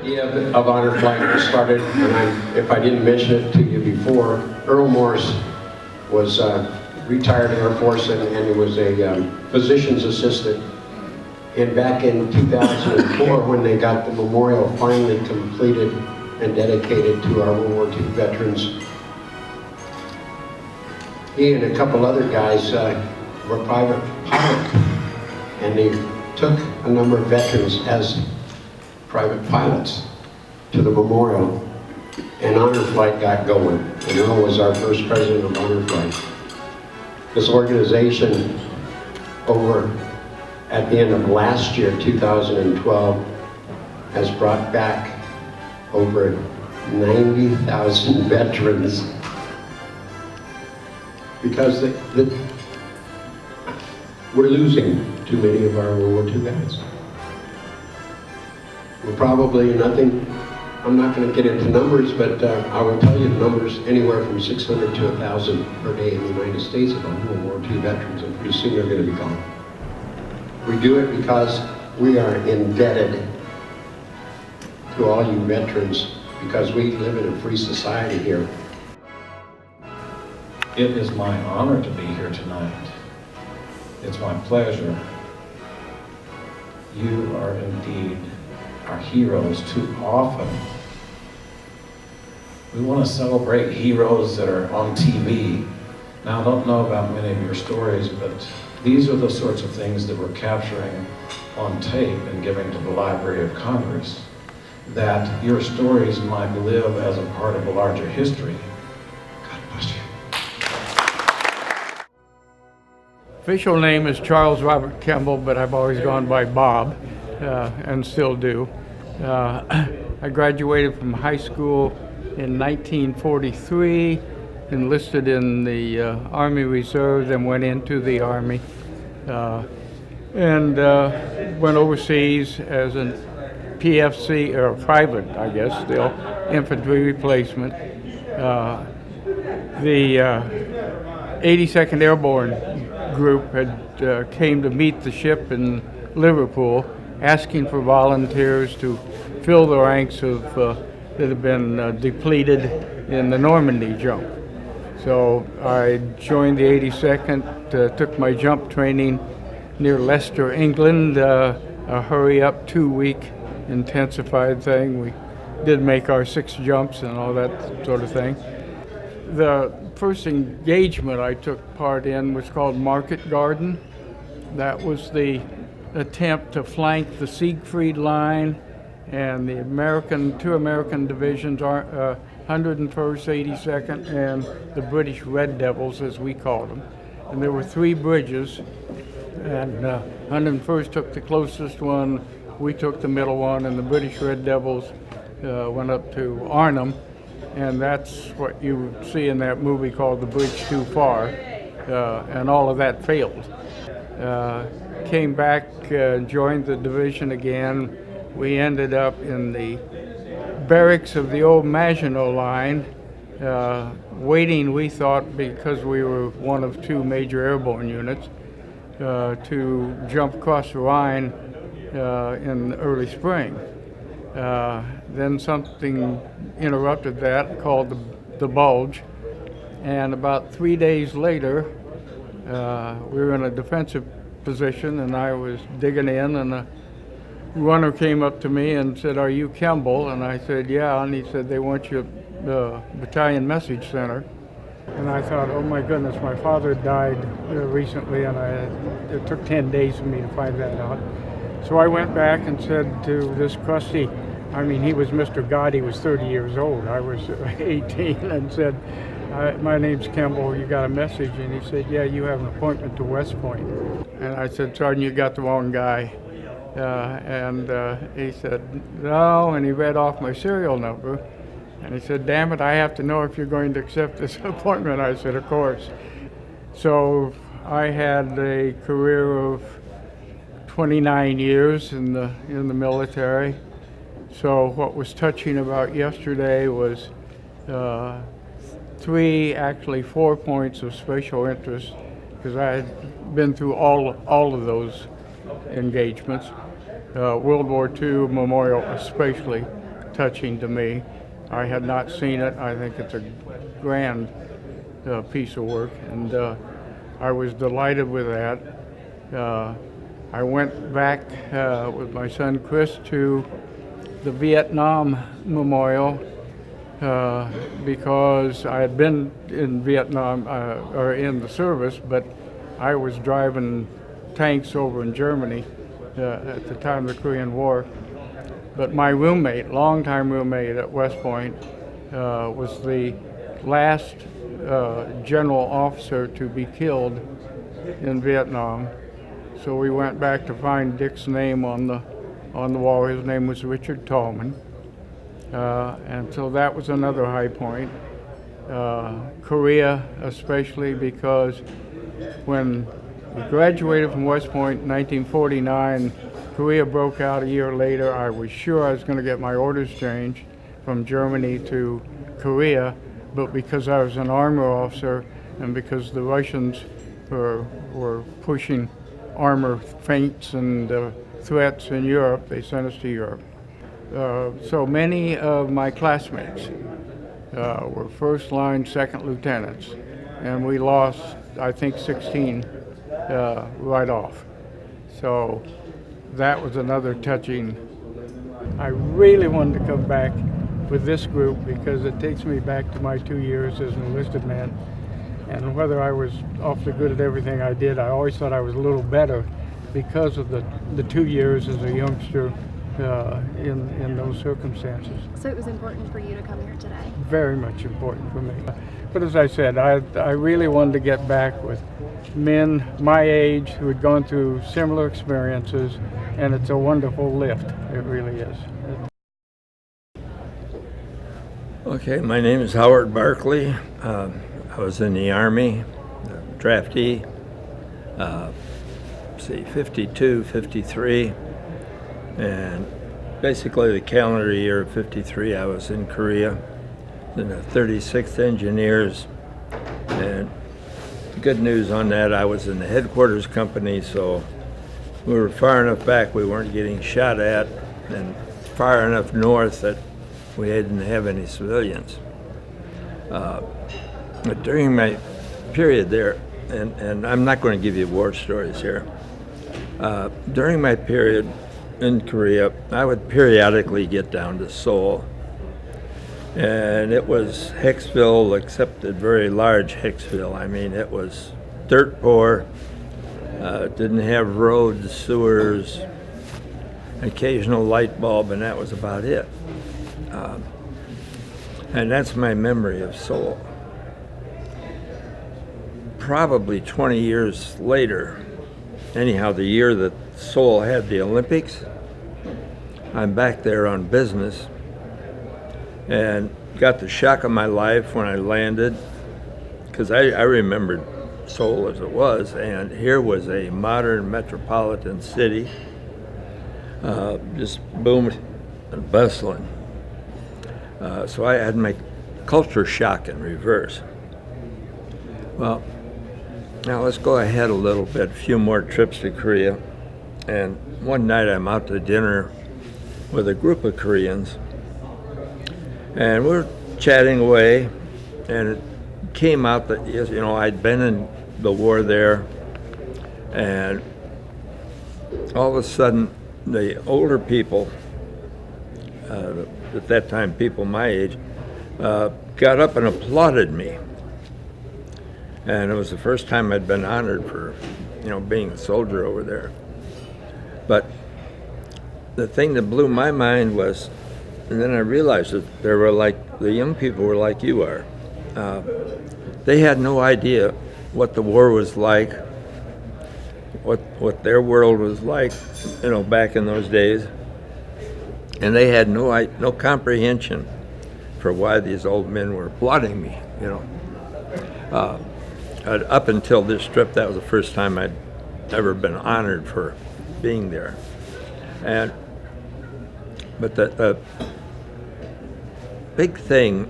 The idea of honor flight was started, and if I didn't mention it to you before, Earl Morris was retired Air Force and he was a physician's assistant. And back in 2004, when they got the memorial finally completed and dedicated to our World War II veterans, he and a couple other guys were private pilots, and they took a number of veterans as private pilots to the memorial, and Honor Flight got going, and Earl was our first president of Honor Flight. This organization, over at the end of last year, 2012, has brought back over 90,000 veterans because we're losing too many of our World War II guys. We're probably nothing, I'm not going to get into numbers, but I will tell you the numbers, anywhere from 600 to 1,000 per day in the United States of our World War II veterans, and pretty soon they're going to be gone. We do it because we are indebted to all you veterans, because we live in a free society here. It is my honor to be here tonight. It's my pleasure. You are indeed our heroes too often. We want to celebrate heroes that are on TV. Now, I don't know about many of your stories, but these are the sorts of things that we're capturing on tape and giving to the Library of Congress, that your stories might live as a part of a larger history. God bless you. Official name is Charles Robert Kemble, but I've always gone by Bob, and still do. I graduated from high school in 1943, enlisted in the Army Reserve, then went into the Army, and went overseas as a PFC, or private, I guess, still, infantry replacement. The 82nd Airborne Group had came to meet the ship in Liverpool, asking for volunteers to fill the ranks of that have been depleted in the Normandy jump. So I joined the 82nd, took my jump training near Leicester, England, a hurry-up 2-week intensified thing. We did make our 6 jumps and all that sort of thing. The first engagement I took part in was called Market Garden. That was the attempt to flank the Siegfried Line and the two American divisions, 101st, 82nd, and the British Red Devils, as we called them. And there were 3 bridges, and 101st took the closest one, we took the middle one, and the British Red Devils went up to Arnhem and that's what you see in that movie called The Bridge Too Far, and all of that failed. Came back, joined the division again. We ended up in the barracks of the old Maginot Line, waiting, we thought, because we were one of two major airborne units, to jump across the Rhine in the early spring. Then something interrupted that, called the bulge, and about 3 days later, we were in a defensive position, and I was digging in, and a runner came up to me and said, "Are you Kemble?" And I said, "Yeah." And he said, "They want you at the battalion message center." And I thought, oh my goodness, my father died recently, and it took 10 days for me to find that out. So I went back and said to this crusty, I mean, he was Mr. God, he was 30 years old. I was 18, and said, "My name's Kemble, you got a message?" And he said, "Yeah, you have an appointment to West Point." And I said, "Sergeant, you got the wrong guy." And he said, "No," and he read off my serial number. And he said, "Damn it, I have to know if you're going to accept this appointment." I said, "Of course." So I had a career of 29 years in the military. So what was touching about yesterday was actually 4 points of special interest, because I had been through all of those engagements. World War II memorial especially touching to me. I had not seen it. I think it's a grand piece of work, and I was delighted with that. I went back with my son Chris to the Vietnam Memorial because I had been in Vietnam or in the service, but I was driving tanks over in Germany at the time of the Korean War. But my roommate, longtime roommate at West Point, was the last general officer to be killed in Vietnam. So we went back to find Dick's name on the wall. His name was Richard Tallman. And so that was another high point. Korea especially, because when we graduated from West Point in 1949, Korea broke out a year later. I was sure I was going to get my orders changed from Germany to Korea, but because I was an armor officer and because the Russians were pushing armor feints and threats in Europe, they sent us to Europe. So many of my classmates were first line, second lieutenants, and we lost, I think, 16 right off. So that was another touching. I really wanted to come back with this group because it takes me back to my 2 years as an enlisted man. And whether I was awfully good at everything I did, I always thought I was a little better because of the 2 years as a youngster in those circumstances. So it was important for you to come here today? Very much important for me. But as I said, I really wanted to get back with men my age who had gone through similar experiences, and it's a wonderful lift. It really is. Okay, my name is Howard Barkley. I was in the Army, draftee, 52, 53, and basically the calendar year of 53 I was in Korea, in the 36th Engineers, and the good news on that, I was in the headquarters company, so we were far enough back we weren't getting shot at, and far enough north that we didn't have any civilians. But during my period there, and I'm not going to give you war stories here, during my period in Korea, I would periodically get down to Seoul, and it was Hicksville, except a very large Hicksville. I mean, it was dirt poor, didn't have roads, sewers, occasional light bulb, and that was about it. And that's my memory of Seoul. Probably 20 years later, anyhow, the year that Seoul had the Olympics, I'm back there on business, and got the shock of my life when I landed, because I remembered Seoul as it was, and here was a modern metropolitan city, just booming and bustling. So I had my culture shock in reverse. Well, now let's go ahead a little bit, a few more trips to Korea. And one night I'm out to dinner with a group of Koreans, and we're chatting away, and it came out that, you know, I'd been in the war there, and all of a sudden the older people, at that time people my age, got up and applauded me. And it was the first time I'd been honored for, you know, being a soldier over there. But the thing that blew my mind was, and then I realized that they were like, the young people were like you are. They had no idea what the war was like, what their world was like, you know, back in those days. And they had no comprehension for why these old men were applauding me, you know. Up until this trip, that was the first time I'd ever been honored for being there. But the big thing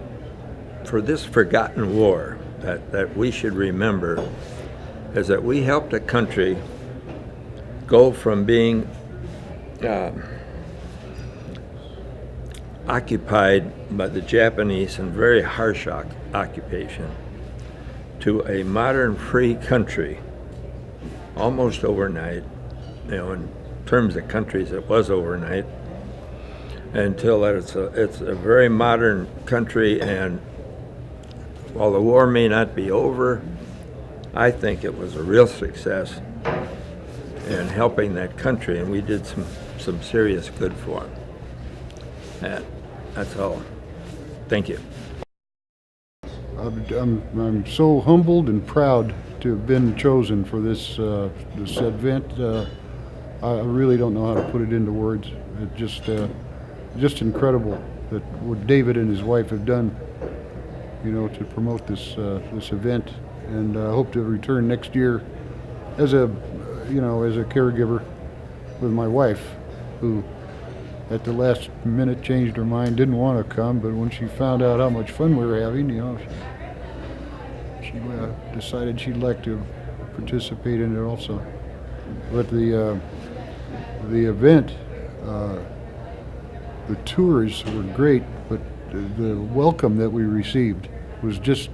for this forgotten war that we should remember is that we helped a country go from being occupied by the Japanese in very harsh occupation to a modern free country almost overnight. You know, in terms of countries, it was overnight, until it's a very modern country. And while the war may not be over, I think it was a real success in helping that country, and we did some serious good for them. And that's all. Thank you. I'm so humbled and proud to have been chosen for this event. I really don't know how to put it into words. It just incredible that what David and his wife have done, you know, to promote this event. And I hope to return next year as a caregiver with my wife, who at the last minute changed her mind, didn't want to come, but when she found out how much fun we were having, you know, she decided she'd like to participate in it also. But the event, the tours were great, but the welcome that we received was just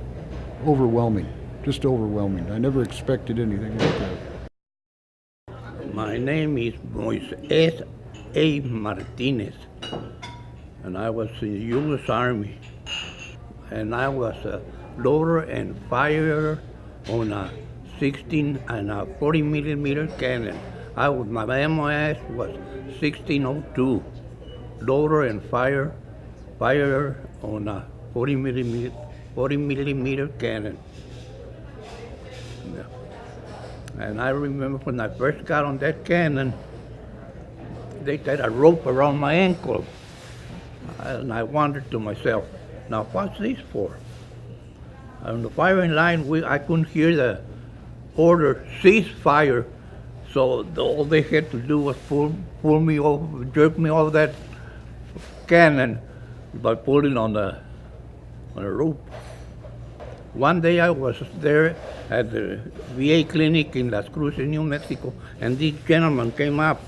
overwhelming. I never expected anything like that. My name is Moises A. Martinez, and I was in the U.S. Army, and I was a loader and firer on a 16 and a 40 millimeter cannon. My MOS was 1602, loader and firer on a 40 millimeter cannon. Yeah. And I remember when I first got on that cannon, they tied a rope around my ankle. And I wondered to myself, now what's this for? On the firing line, I couldn't hear the order, cease fire. So all they had to do was pull me over, jerk me off that cannon by pulling on the rope. One day I was there at the VA clinic in Las Cruces, New Mexico, and this gentleman came up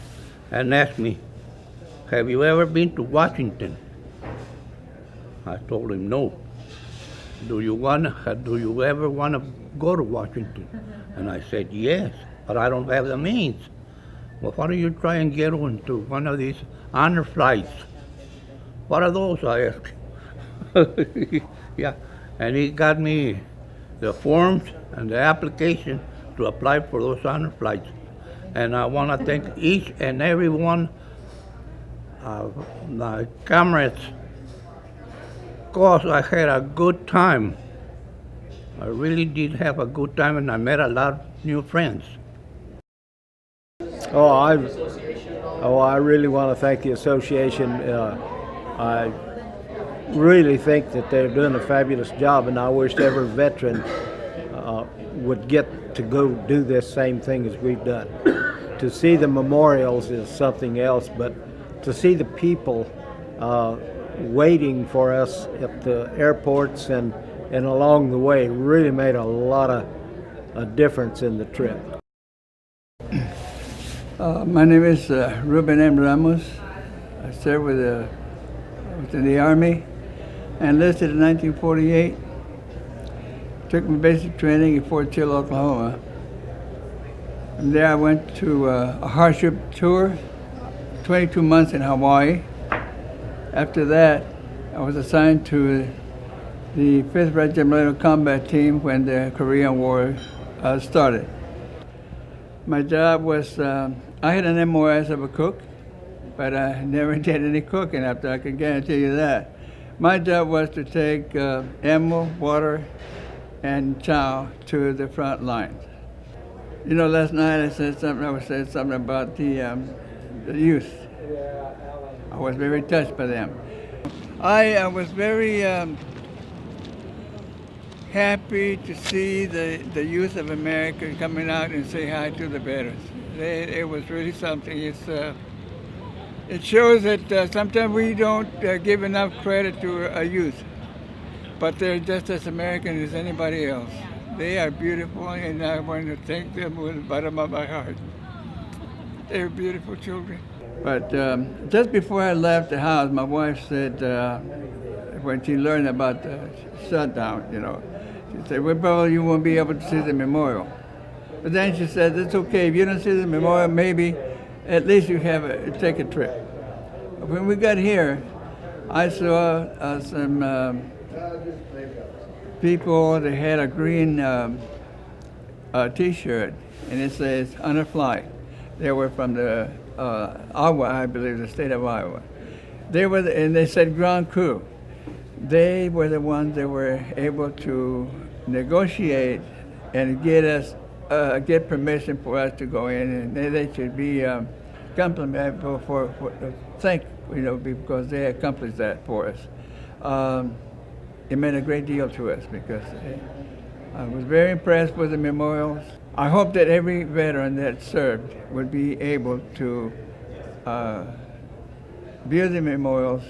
and asked me, "Have you ever been to Washington?" I told him no. Do you ever want to go to Washington? And I said, yes, but I don't have the means. Well, why don't you try and get into one of these honor flights? What are those, I asked. Yeah, and he got me the forms and the application to apply for those honor flights. And I want to thank each and every one of my comrades, because I had a good time. I really did have a good time, and I met a lot of new friends. I really want to thank the association. really think that they're doing a fabulous job, and I wish every veteran would get to go do this same thing as we've done. To see the memorials is something else, but to see the people waiting for us at the airports and along the way really made a lot of a difference in the trip. My name is Ruben M. Ramos. I served was in the Army and enlisted in 1948. Took my basic training at Fort Sill, Oklahoma. From there I went to a hardship tour, 22 months in Hawaii. After that, I was assigned to the 5th Regimental Combat Team when the Korean War started. My job was, I had an MOS of a cook, but I never did any cooking after, I can guarantee you that. My job was to take ammo, water, and chow to the front lines. You know, last night I was saying something about the youth. I was very touched by them. I was very happy to see the youth of America coming out and say hi to the veterans. It was really something. It shows that sometimes we don't give enough credit to a youth, but they're just as American as anybody else. They are beautiful, and I want to thank them with the bottom of my heart. They're beautiful children. But just before I left the house, my wife said, when she learned about the shutdown, you know, she said, well, probably you won't be able to see the memorial. But then she said, it's okay, if you don't see the memorial, maybe at least you have take a trip. When we got here, I saw some people that had a green T-shirt, and it says, "On a flight." They were from the Iowa, I believe, the state of Iowa. They were, and they said ground crew. They were the ones that were able to negotiate and get us, get permission for us to go in, and they should be complimented for thank, you know, because they accomplished that for us. It meant a great deal to us because I was very impressed with the memorials. I hope that every veteran that served would be able to view the memorials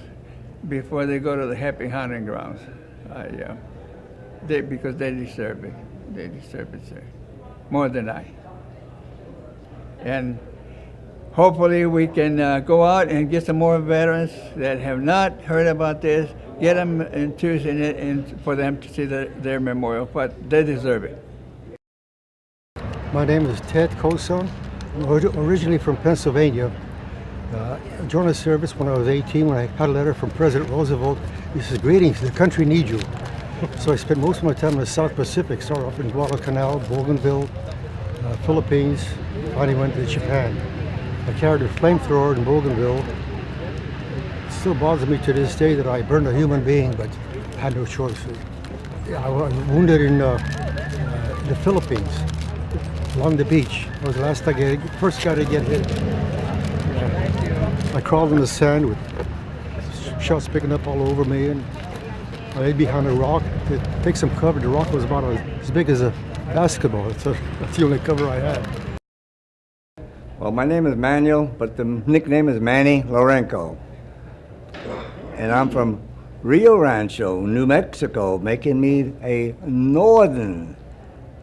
before they go to the happy hunting grounds. Because they deserve it. They deserve it, sir. More than I. And hopefully we can go out and get some more veterans that have not heard about this, get them interested in it, and for them to see their memorial, but they deserve it. My name is Ted Coson. I'm originally from Pennsylvania. I joined the service when I was 18, when I had a letter from President Roosevelt. He says, "Greetings, the country needs you." So I spent most of my time in the South Pacific, started off in Guadalcanal, Bougainville, Philippines, finally went to Japan. I carried a flamethrower in Bougainville. It still bothers me to this day that I burned a human being, but I had no choice. I was wounded in the Philippines, along the beach. I was the first guy to get hit. I crawled in the sand with shots picking up all over me, and I laid behind a rock to take some cover. The rock was about as big as a basketball. That's the only cover I had. Well, my name is Manuel, but the nickname is Manny Lorenco. And I'm from Rio Rancho, New Mexico, making me a northern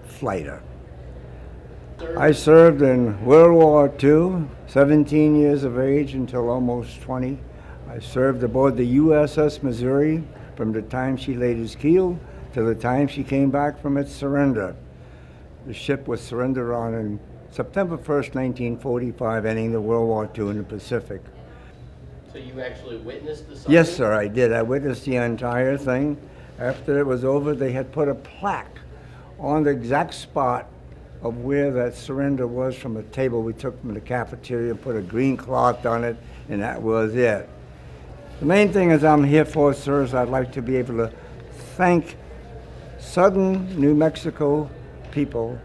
fighter. I served in World War II, 17 years of age until almost 20. I served aboard the USS Missouri from the time she laid its keel to the time she came back from its surrender. The ship was surrendered on September 1st, 1945, ending the World War II in the Pacific. So you actually witnessed the signing? Yes, sir, I did. I witnessed the entire thing. After it was over, they had put a plaque on the exact spot of where that surrender was from a table we took from the cafeteria, put a green cloth on it, and that was it. The main thing is I'm here for, sir, is I'd like to be able to thank southern New Mexico people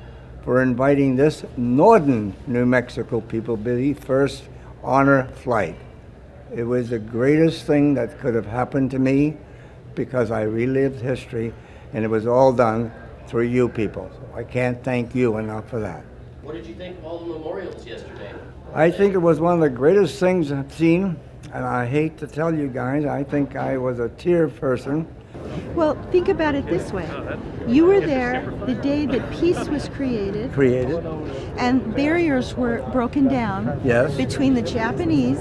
for inviting this northern New Mexico people to be the first honor flight. It was the greatest thing that could have happened to me. because I relived history, and it was all done through you people. So I can't thank you enough for that. What did you think of all the memorials yesterday? I think it was one of the greatest things I've seen, and I hate to tell you guys, I think I was a tear person. Well, think about it this way. You were there the day that peace was created, and barriers were broken down Yes. between the Japanese,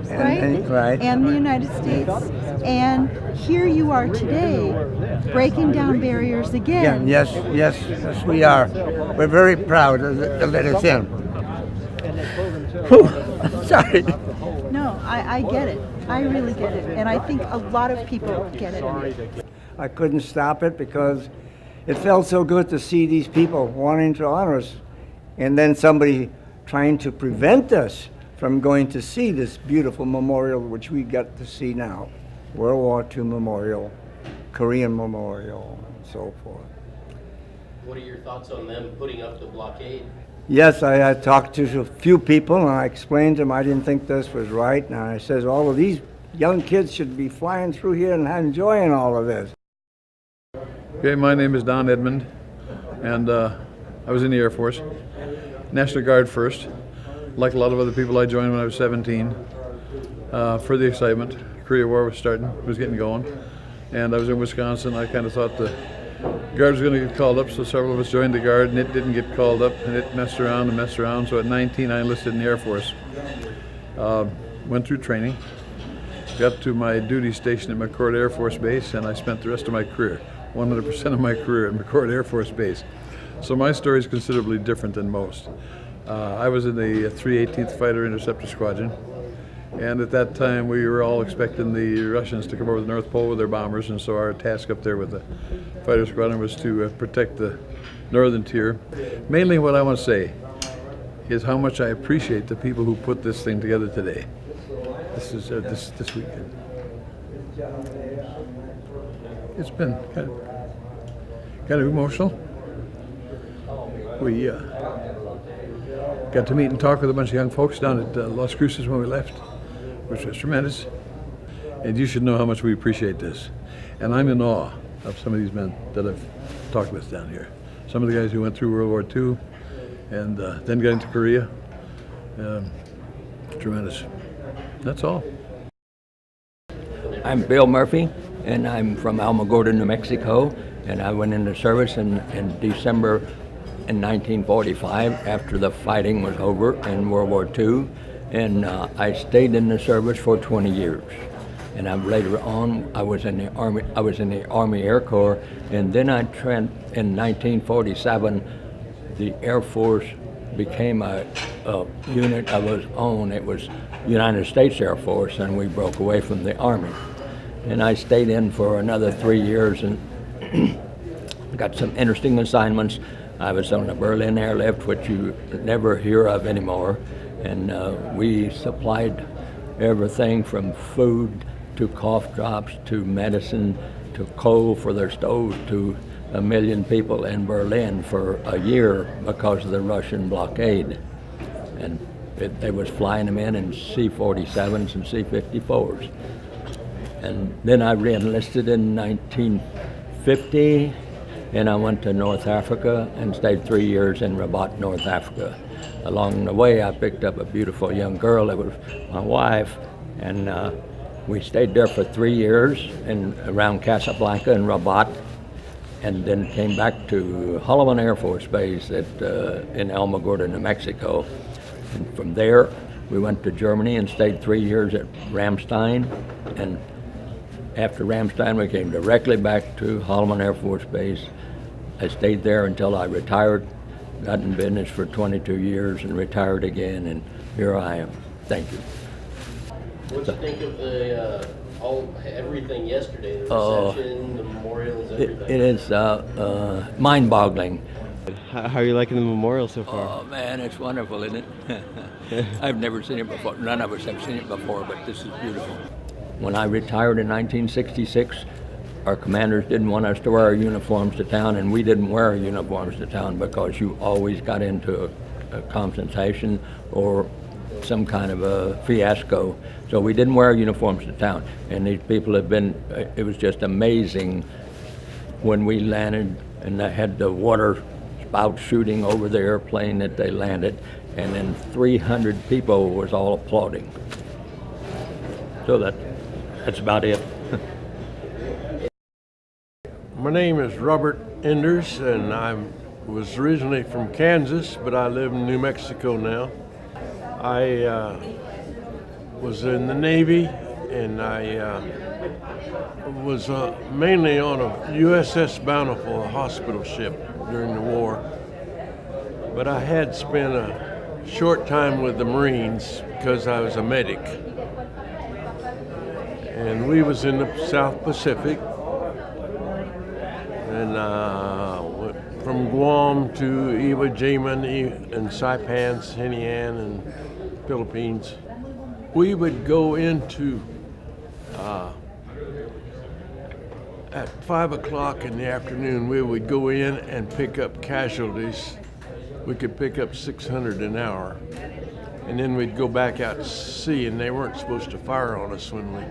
Right. and the United States. And here you are today, breaking down barriers again. Yes, we are. We're very proud to let us in. Whew, sorry. No, I get it. I really get it. And I think a lot of people get it. I couldn't stop it because it felt so good to see these people wanting to honor us, and then somebody trying to prevent us from going to see this beautiful memorial, which we got to see now. World War II Memorial, Korean Memorial, and so forth. What are your thoughts on them putting up the blockade? Yes, I had talked to a few people, and I explained to them I didn't think this was right, and I says all of these young kids should be flying through here and enjoying all of this. Okay, my name is Don Edmond, and I was in the Air Force, National Guard first. Like a lot of other people, I joined when I was 17 for the excitement. Korea War was starting, was getting going, and I was in Wisconsin. I kind of thought the Guard was going to get called up, so several of us joined the Guard, and it didn't get called up, and it messed around and messed around. So at 19, I enlisted in the Air Force. Went through training, got to my duty station at McCord Air Force Base, and I spent the rest of my career, 100% of my career at McCord Air Force Base. So my story is considerably different than most. I was in the 318th Fighter Interceptor Squadron, and at that time we were all expecting the Russians to come over the North Pole with their bombers, and so our task up there with the fighter squadron was to protect the northern tier. Mainly what I want to say is how much I appreciate the people who put this thing together today. This is this weekend. It's been kind of emotional. We got to meet and talk with a bunch of young folks down at Las Cruces when we left, which was tremendous. And you should know how much we appreciate this. And I'm in awe of some of these men that I've talked with down here. Some of the guys who went through World War II and then got into Korea. Tremendous. That's all. I'm Bill Murphy, and I'm from Alamogordo, New Mexico, and I went into service in December in 1945 after the fighting was over in World War II, and I stayed in the service for 20 years. And later on, I was in the Army. I was in the Army Air Corps, and then in 1947, the Air Force became a unit of its own. It was United States Air Force, and we broke away from the Army. And I stayed in for another 3 years and got some interesting assignments. I was on the Berlin airlift, which you never hear of anymore, and we supplied everything from food to cough drops to medicine to coal for their stoves to 1 million people in Berlin for a year because of the Russian blockade. And they was flying them in C-47s and C-54s. And then I re-enlisted in 1950, and I went to North Africa and stayed 3 years in Rabat, North Africa. Along the way, I picked up a beautiful young girl that was my wife, and we stayed there for 3 years around Casablanca and Rabat, and then came back to Holloman Air Force Base in Alamogordo, New Mexico. And from there, we went to Germany and stayed 3 years at Ramstein, and after Ramstein, we came directly back to Holloman Air Force Base. I stayed there until I retired, got in business for 22 years and retired again, and here I am. Thank you. What do you think of everything yesterday, the reception, the memorials, everything? It is mind-boggling. How are you liking the memorial so far? Oh man, it's wonderful, isn't it? I've never seen it before. None of us have seen it before, but this is beautiful. When I retired in 1966, our commanders didn't want us to wear our uniforms to town, and we didn't wear our uniforms to town because you always got into a confrontation or some kind of a fiasco. So we didn't wear uniforms to town. And these people have been, it was just amazing when we landed and they had the water spout shooting over the airplane that they landed, and then 300 people was all applauding. So that's about it. My name is Robert Enders, and I was originally from Kansas, but I live in New Mexico now. I was in the Navy, and I was mainly on a USS Bountiful, a hospital ship during the war. But I had spent a short time with the Marines because I was a medic. And we was in the South Pacific, and went from Guam to Iwo Jima and Saipan, Hinian, and Philippines. We would go into at 5 o'clock in the afternoon, we would go in and pick up casualties. We could pick up 600 an hour. And then we'd go back out to sea, and they weren't supposed to fire on us when we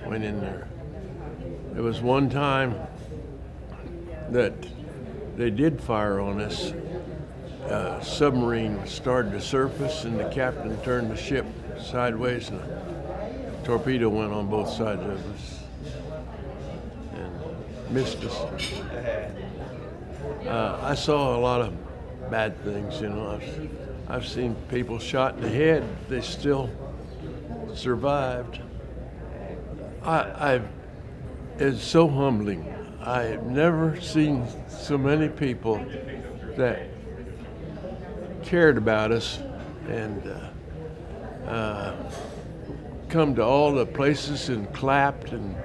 went in there. There was one time that they did fire on us. A submarine started to surface, and the captain turned the ship sideways, and a torpedo went on both sides of us and missed us. I saw a lot of bad things, you know. I've seen people shot in the head, they still survived. It's so humbling. I've never seen so many people that cared about us and come to all the places and clapped, and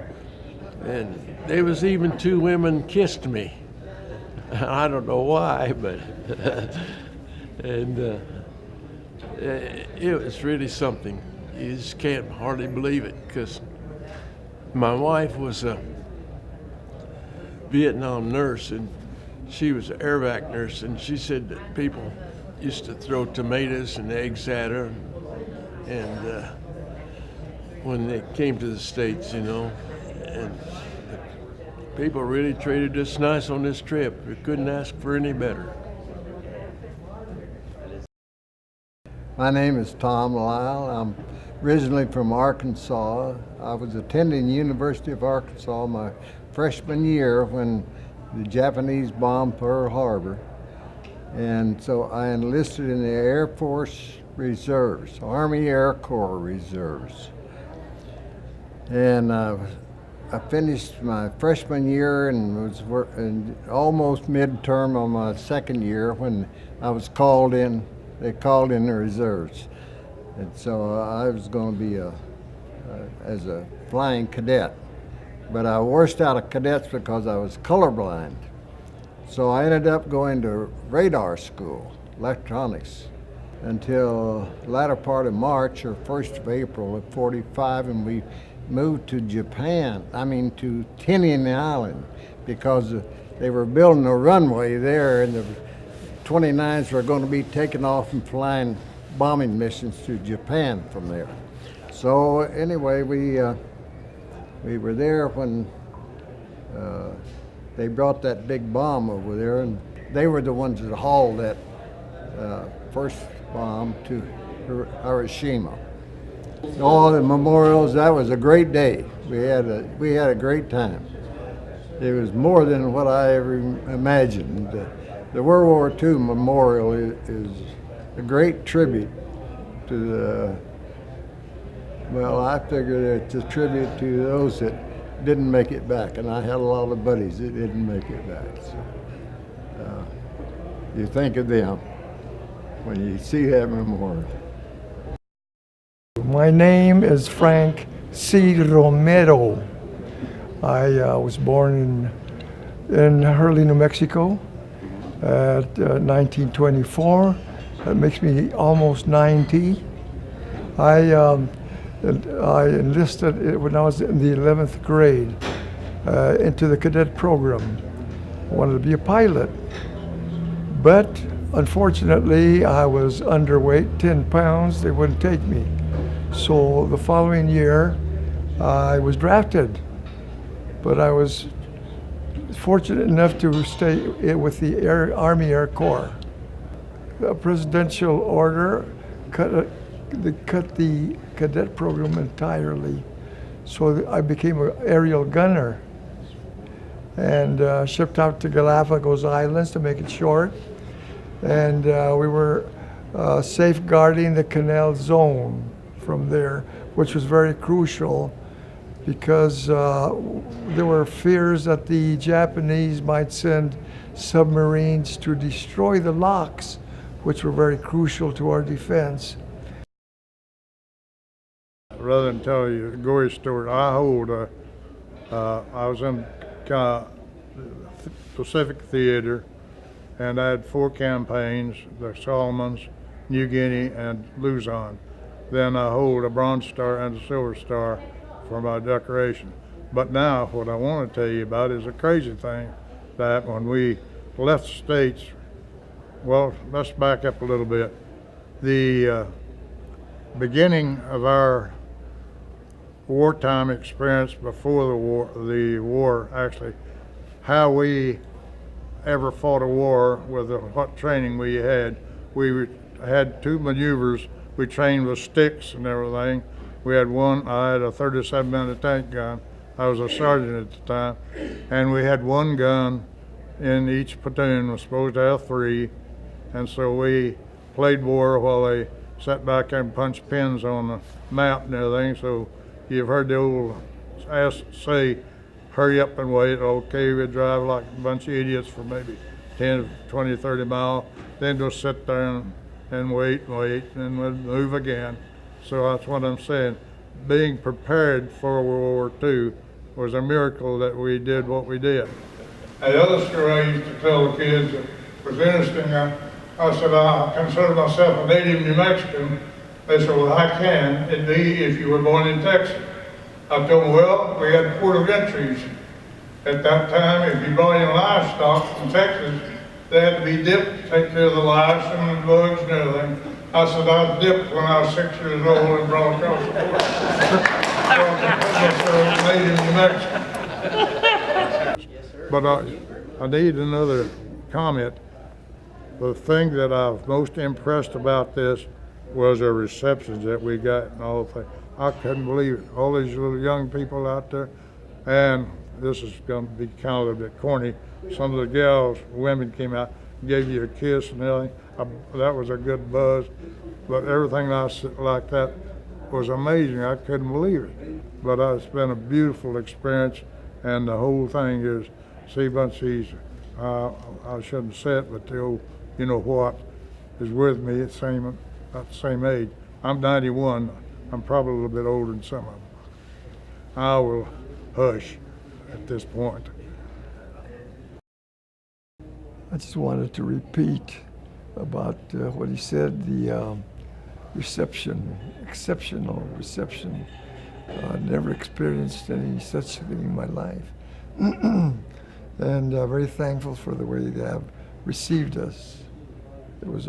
there was even 2 women kissed me. I don't know why, but and it was really something. You just can't hardly believe it, because my wife was a Vietnam nurse, and she was an air vac nurse, and she said that people used to throw tomatoes and eggs at her, and when they came to the States, you know, and people really treated us nice on this trip. We couldn't ask for any better. My name is Tom Lyle. I'm originally from Arkansas. I was attending University of Arkansas my freshman year when the Japanese bombed Pearl Harbor. And so I enlisted in the Air Force Reserves, Army Air Corps Reserves. And I finished my freshman year and was almost midterm on my second year when I was called in. They called in the reserves. And so I was going to be as a flying cadet. But I worst out of cadets because I was colorblind. So I ended up going to radar school, electronics, until the latter part of March or 1st of April of '45, and we moved to Japan, to Tinian Island, because they were building a runway there, and the 29s were going to be taking off and flying bombing missions to Japan from there. So anyway, we were there when they brought that big bomb over there, and they were the ones that hauled that first bomb to Hiroshima. All the memorials, that was a great day. We had a great time. It was more than what I ever imagined. The World War II memorial is a great tribute to the, well, I figured it's a tribute to those that didn't make it back, and I had a lot of buddies that didn't make it back. So, you think of them when you see that memorial. My name is Frank C. Romero. I was born in Hurley, New Mexico at 1924. That makes me almost 90. I enlisted when I was in the 11th grade into the cadet program. I wanted to be a pilot, but unfortunately I was underweight, 10 pounds. They wouldn't take me. So the following year, I was drafted, but I was fortunate enough to stay with the Army Air Corps. A presidential order cut the cadet program entirely, so I became an aerial gunner and shipped out to Galapagos Islands, to make it short, and we were safeguarding the canal zone from there, which was very crucial because there were fears that the Japanese might send submarines to destroy the locks, which were very crucial to our defense. Rather than tell you a gory story, I was in Pacific Theater, and I had 4 campaigns: the Solomons, New Guinea, and Luzon. Then I hold a Bronze Star and a Silver Star for my decoration. But now what I want to tell you about is a crazy thing that when we left the States, well, let's back up a little bit. The beginning of our wartime experience before the war actually, how we ever fought a war with what training we had. We had 2 maneuvers. We trained with sticks and everything. We had I had a 37-minute tank gun. I was a sergeant at the time. And we had 1 gun in each platoon. Was supposed to have 3. And so we played war while they sat back and punched pins on the map and everything. So you've heard the old say, hurry up and wait. Okay, we'd drive like a bunch of idiots for maybe 10, 20, 30 miles. Then just sit there and wait, and we'd move again. So that's what I'm saying. Being prepared for World War II was a miracle that we did what we did. The other story I used to tell the kids was interesting. I said, I consider myself a native New Mexican. They said, well, how can it be if you were born in Texas? I told them, well, we had port of entries. At that time, if you brought in livestock from Texas, they had to be dipped to take care of the lice and the bugs and everything. I said, I was dipped when I was 6 years old and brought across the border. Native New Mexican. But I need another comment. The thing that I was most impressed about this was the receptions that we got and all the things. I couldn't believe it. All these little young people out there, and this is going to be kind of a bit corny. Some of the gals, women came out, gave you a kiss and everything. That was a good buzz. But everything else like that was amazing. I couldn't believe it. But it's been a beautiful experience, and the whole thing is, see, bunch of these, I shouldn't say it, but the old, you know what, is with me at about the same age. I'm 91. I'm probably a little bit older than some of them. I will hush at this point. I just wanted to repeat about what he said, the reception, exceptional reception. Never experienced any such thing in my life. And very thankful for the way they have received us. It was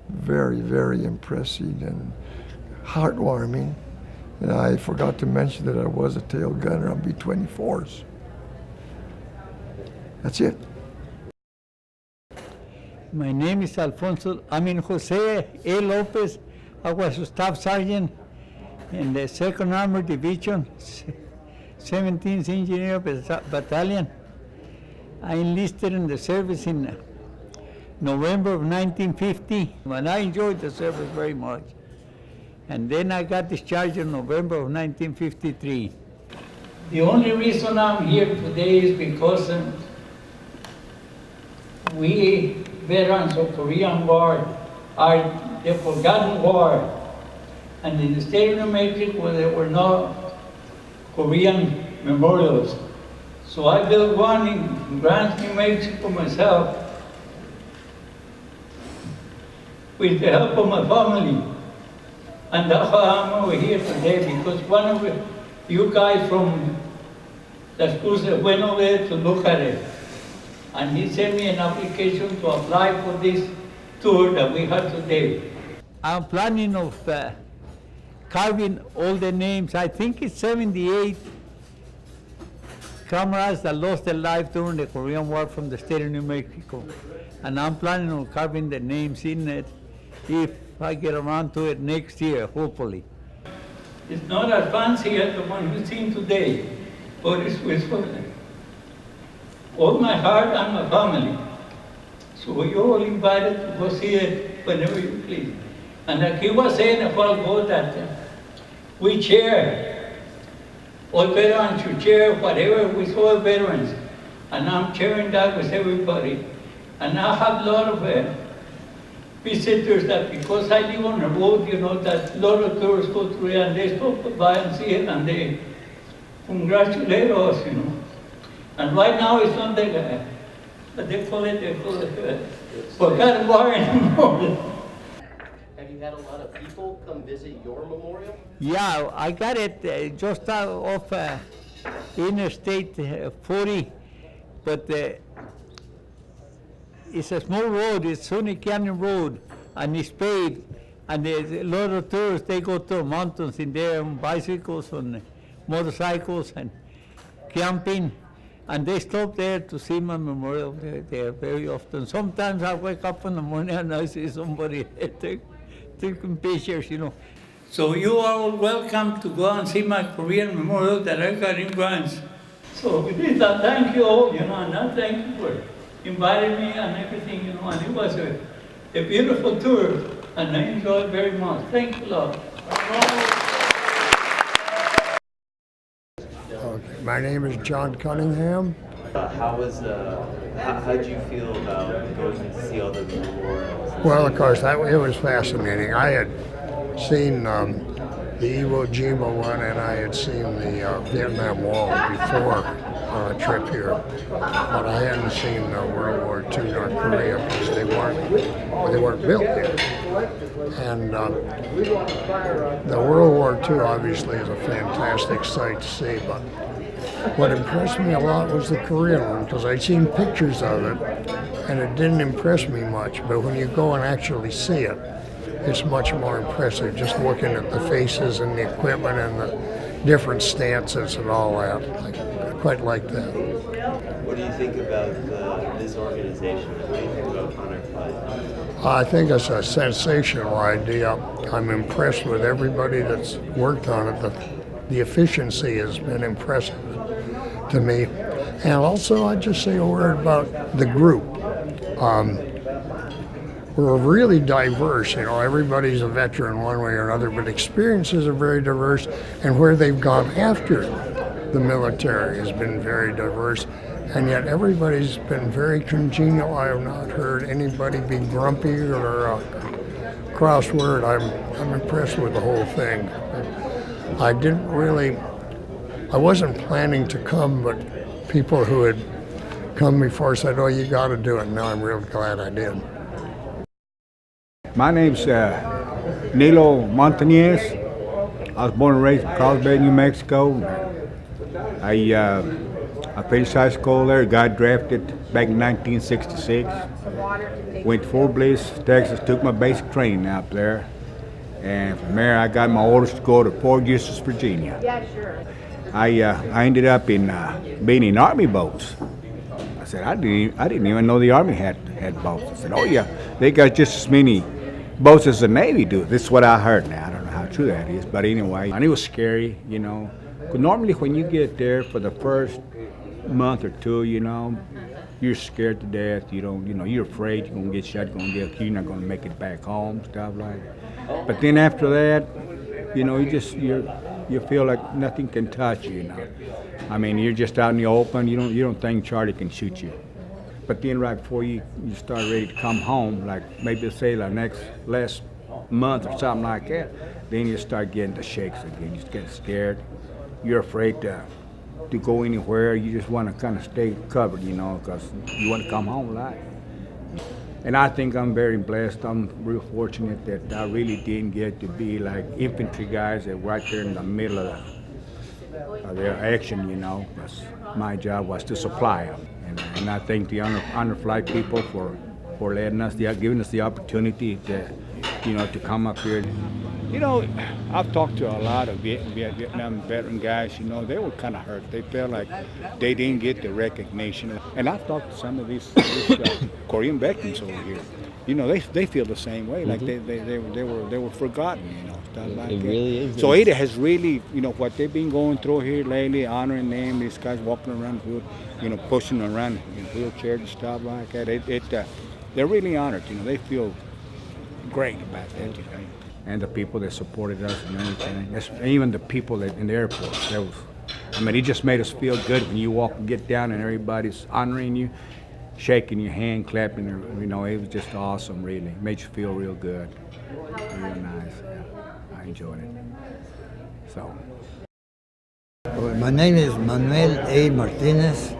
very, very impressive and heartwarming. And I forgot to mention that I was a tail gunner on B-24s. That's it. My name is Jose A. Lopez. I was a staff sergeant in the 2nd Armored Division, 17th Engineer Battalion. I enlisted in the service in November of 1950, and I enjoyed the service very much. And then I got discharged in November of 1953. The only reason I'm here today is because we veterans of Korean War are the forgotten war. And in the state of New Mexico, there were no Korean memorials. So I built one in Grants, New Mexico myself, with the help of my family. And that's why I'm over here today, because one of you guys from Las Cruces went over there to look at it. And he sent me an application to apply for this tour that we have today. I'm planning of carving all the names. I think it's 78 comrades that lost their life during the Korean War from the state of New Mexico. And I'm planning on carving the names in it if I get around to it next year, hopefully. It's not as fancy as the one we've seen today, but it's with all my heart and my family. So you're all invited to go see it whenever you please. And like he was saying a while ago that we share, all veterans should share whatever we saw veterans. And I'm sharing that with everybody. And I have a lot of visitors that because I live on the road, you know, that a lot of tourists go through it and they stop by and see it and they congratulate us, you know. And right now it's not the, they call it forgotten war anymore. Have you had a lot of people come visit your memorial? Yeah, I got it just out of Interstate 40, but it's a small road, it's Sunny Canyon Road, and it's paved, and there's a lot of tourists, they go to mountains in there on bicycles, on motorcycles, and camping, and they stop there to see my memorial there very often. Sometimes I wake up in the morning and I see somebody taking pictures, you know. So you are all welcome to go and see my Korean memorial that I got in France. So with this, I thank you all, you know, and I thank you for inviting me and everything, you know, and it was a beautiful tour, and I enjoyed it very much. Thank you a lot. Okay, my name is John Cunningham. How did you feel about going to see all the memorials? Well, of course, it was fascinating. I had seen the Iwo Jima one, and I had seen the Vietnam Wall before on a trip here, but I hadn't seen World War II North Korea because they weren't built yet. And the World War II obviously is a fantastic sight to see, but what impressed me a lot was the Korean one because I'd seen pictures of it, and it didn't impress me much. But when you go and actually see it, it's much more impressive just looking at the faces and the equipment and the different stances and all that. I quite like that. What do you think about this organization? What do you think about Hunter Flight? I think it's a sensational idea. I'm impressed with everybody that's worked on it. The efficiency has been impressive to me. And also, I'd just say a word about the group. We're really diverse, you know, everybody's a veteran one way or another, but experiences are very diverse, and where they've gone after the military has been very diverse, and yet everybody's been very congenial. I have not heard anybody be grumpy or crossword. I'm impressed with the whole thing. I wasn't planning to come, but people who had come before said, oh, you got to do it. Now I'm real glad I did. My name's Nilo Montañez. I was born and raised in Carlsbad, New Mexico. I finished high school there, got drafted back in 1966. Went to Fort Bliss, Texas, took my basic training out there. And from there I got my orders to go to Fort Eustis, Virginia. Yeah, sure. I ended up being in Army boats. I said, I didn't even know the Army had boats. I said, oh yeah, they got just as many boats as the Navy do. This is what I heard now. I don't know how true that is, but anyway. And it was scary, you know. 'Cause normally when you get there for the first month or two, you know, you're scared to death. You don't, you know, you're afraid you're gonna get shot, you're gonna get killed, you're not gonna make it back home, stuff like that. But then after that, you know, you feel like nothing can touch you, you know. I mean, you're just out in the open. You don't think Charlie can shoot you. But then right before you start ready to come home, like maybe say the last month or something like that, then you start getting the shakes again. You get scared. You're afraid to go anywhere. You just want to kind of stay covered, you know, because you want to come home alive. And I think I'm very blessed. I'm real fortunate that I really didn't get to be like infantry guys that were right there in the middle of their action, you know, because my job was to supply them. And I thank the honor flight people for letting us, giving us the opportunity to, you know, to come up here. You know, I've talked to a lot of Vietnam veteran guys, you know, they were kind of hurt. They felt like they didn't get the recognition. And I've talked to some of these Korean veterans over here. You know, they feel the same way, like they were forgotten, you know, stuff like that. Really is. So Ada has really, you know, what they've been going through here lately, honoring them, these guys walking around, you know, pushing around in wheelchairs and stuff like that. They're really honored, you know, they feel great about that, you know. And the people that supported us and everything, even the people that in the airport. It just made us feel good when you walk and get down and everybody's honoring you, shaking your hand, clapping. You know, it was just awesome, really. It made you feel real good, real nice. Yeah, I enjoyed it. So. My name is Manuel A. Martinez.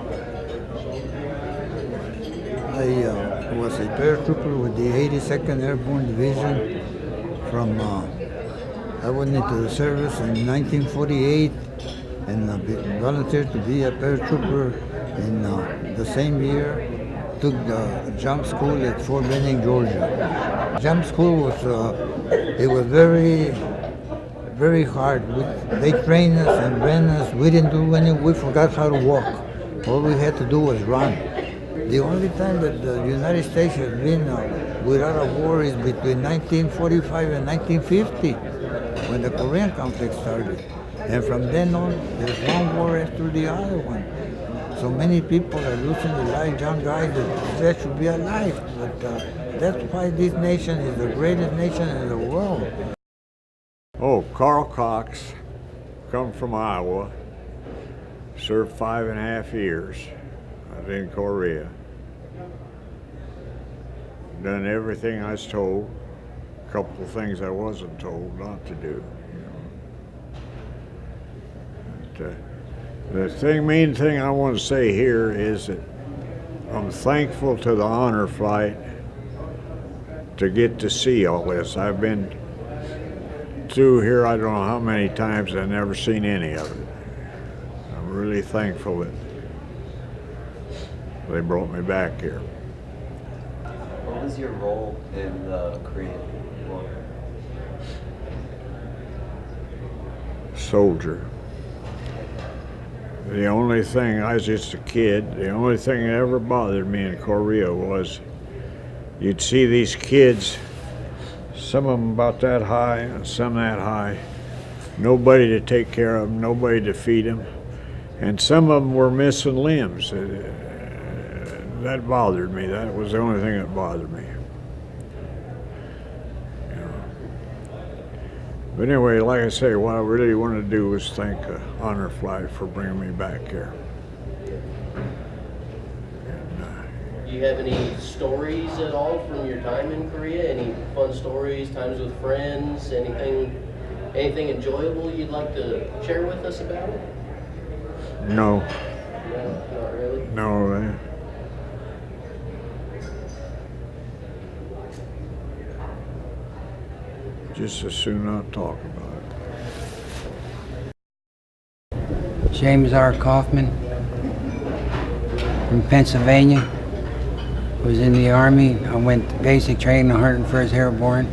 I was a paratrooper with the 82nd Airborne Division. I went into the service in 1948 and volunteered to be a paratrooper in the same year. Took the jump school at Fort Benning, Georgia. Jump school was very, very hard. They trained us and ran us. We forgot how to walk. All we had to do was run. The only time that the United States has been without a war is between 1945 and 1950, when the Korean conflict started. And from then on, there's one war after the other one. So many people are losing their lives, young guys that should be alive. But that's why this nation is the greatest nation in the world. Oh, Carl Cox, come from Iowa, served 5.5 years. I was in Korea. Done everything I was told. A couple of things I wasn't told not to do. You know. The main thing I want to say here is that I'm thankful to the honor flight to get to see all this. I've been through here I don't know how many times. I've never seen any of it. I'm really thankful that they brought me back here. What was your role in the Korean War? Soldier. The only thing, I was just a kid, the only thing that ever bothered me in Korea was you'd see these kids, some of them about that high and some that high, nobody to take care of them, nobody to feed them, and some of them were missing limbs. That bothered me. That was the only thing that bothered me. You know. But anyway, like I say, what I really want to do is thank Honor Flight for bringing me back here. Do you have any stories at all from your time in Korea? Any fun stories, times with friends, anything enjoyable you'd like to share with us about it? No. No, not really? No. Just as soon not talk about it. James R. Kaufman from Pennsylvania. Was in the Army. I went to basic training, 101st Airborne.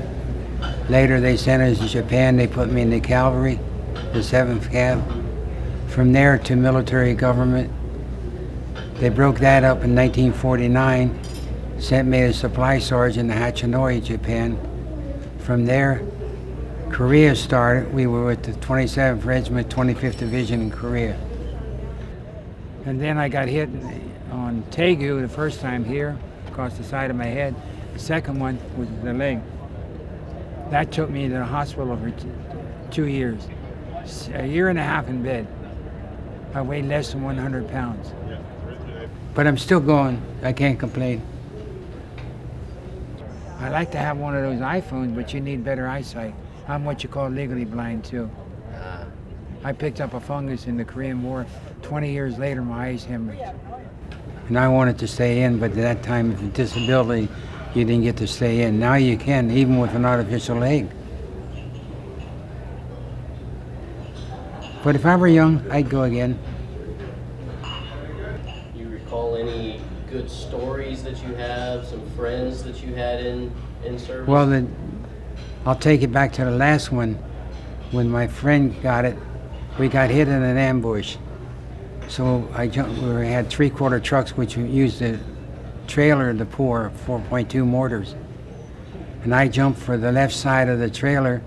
Later they sent us to Japan. They put me in the cavalry, the 7th Cav. From there to military government. They broke that up in 1949. Sent me as supply sergeant in Hachinoi, Japan. From there, Korea started. We were with the 27th Regiment, 25th Division in Korea. And then I got hit on Taegu the first time here, across the side of my head. The second one was the leg. That took me to the hospital for 2 years. A year and a half in bed. I weighed less than 100 pounds. But I'm still going. I can't complain. I like to have one of those iPhones, but you need better eyesight. I'm what you call legally blind, too. I picked up a fungus in the Korean War. 20 years later, my eyes hemorrhaged. And I wanted to stay in, but at that time, with disability, you didn't get to stay in. Now you can, even with an artificial leg. But if I were young, I'd go again. You recall any good stories that you have, some friends that you had in service? Well, I'll take it back to the last one. When my friend got it, we got hit in an ambush. So I jumped, we had 3/4 trucks which used the trailer to pour 4.2 mortars. And I jumped for the left side of the trailer.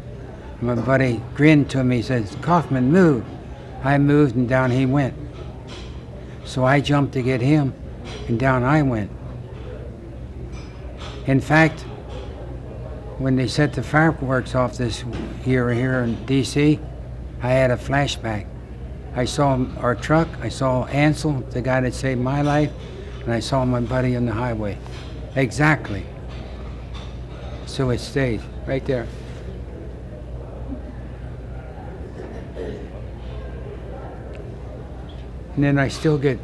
And my buddy grinned to me, says, "Kaufman, move." I moved and down he went. So I jumped to get him and down I went. In fact, when they set the fireworks off this year here in DC, I had a flashback. I saw our truck, I saw Ansel, the guy that saved my life, and I saw my buddy on the highway. Exactly. So it stays right there. And then I still get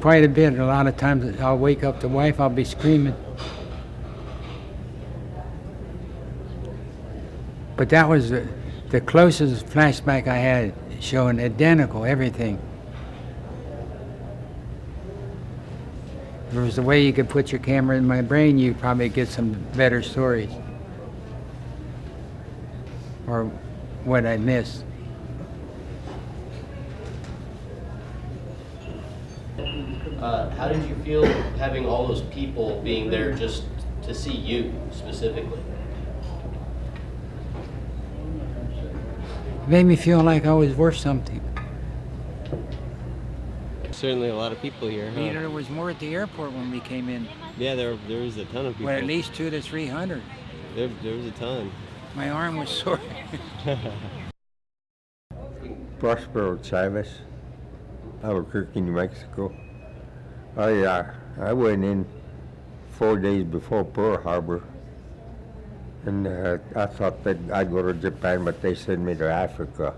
quite a bit. A lot of times I'll wake up the wife, I'll be screaming. But that was the closest flashback I had, showing identical everything. If there was a way you could put your camera in my brain, you'd probably get some better stories. Or what I missed. How did you feel having all those people being there just to see you specifically? It made me feel like I was worth something. Certainly a lot of people here, huh? There was more at the airport when we came in. Yeah, there was a ton of people. Well, at least 200 to 300. There was a ton. My arm was sore. Prospero Chavez, Albuquerque, New Mexico. I went in 4 days before Pearl Harbor, and I thought that I'd go to Japan, but they sent me to Africa.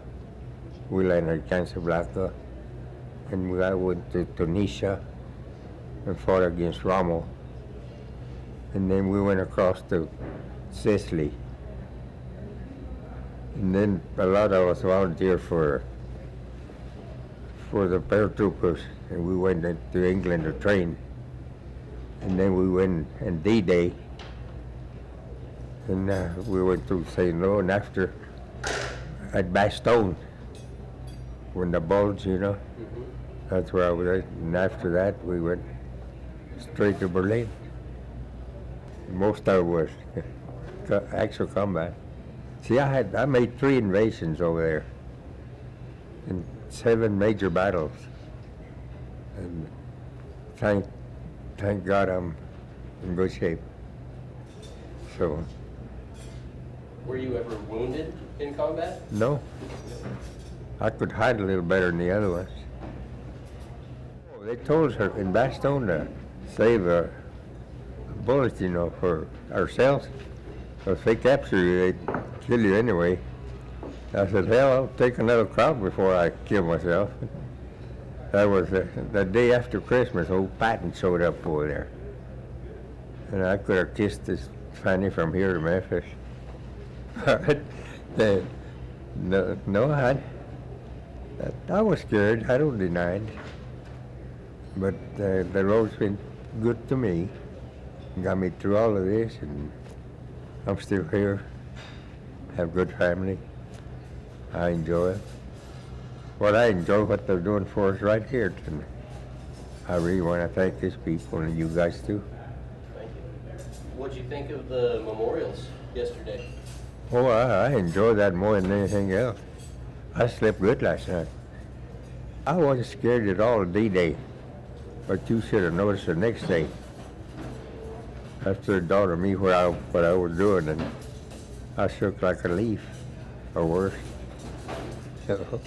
We landed at Casablanca, and I went to Tunisia and fought against Rommel. And then we went across to Sicily. And then a lot of us volunteered for the paratroopers, and we went to England to train. And then we went in D-Day, and we went to St. Louis, and after at Bastogne, when the bulge, you know, that's where I was at. And after that, we went straight to Berlin. Most of it was actual combat. See, I made 3 invasions over there, and 7 major battles. And thank God I'm in good shape. So. Were you ever wounded in combat? No. I could hide a little better than the other ones. They told us in Bastogne to save a bullet, you know, for ourselves. So if they capture you, they'd kill you anyway. I said, hell, I'll take another crowd before I kill myself. That was the day after Christmas. Old Patton showed up over there. And I could have kissed this Fanny from here to Memphis. No, I was scared. I don't deny it. But the Lord's been good to me. Got me through all of this, and I'm still here. Have a good family. I enjoy it. Well, I enjoy what they're doing for us right here tonight. I really want to thank these people, and you guys too. Thank you. What'd you think of the memorials yesterday? Oh, I enjoyed that more than anything else. I slept good last night. I wasn't scared at all of D-Day, but you should have noticed the next day. After it dawned on me what I was doing, and I shook like a leaf, or worse. So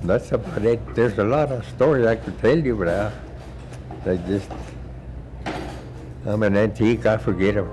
that's about it. There's a lot of stories I could tell you, but I'm an antique. I forget them.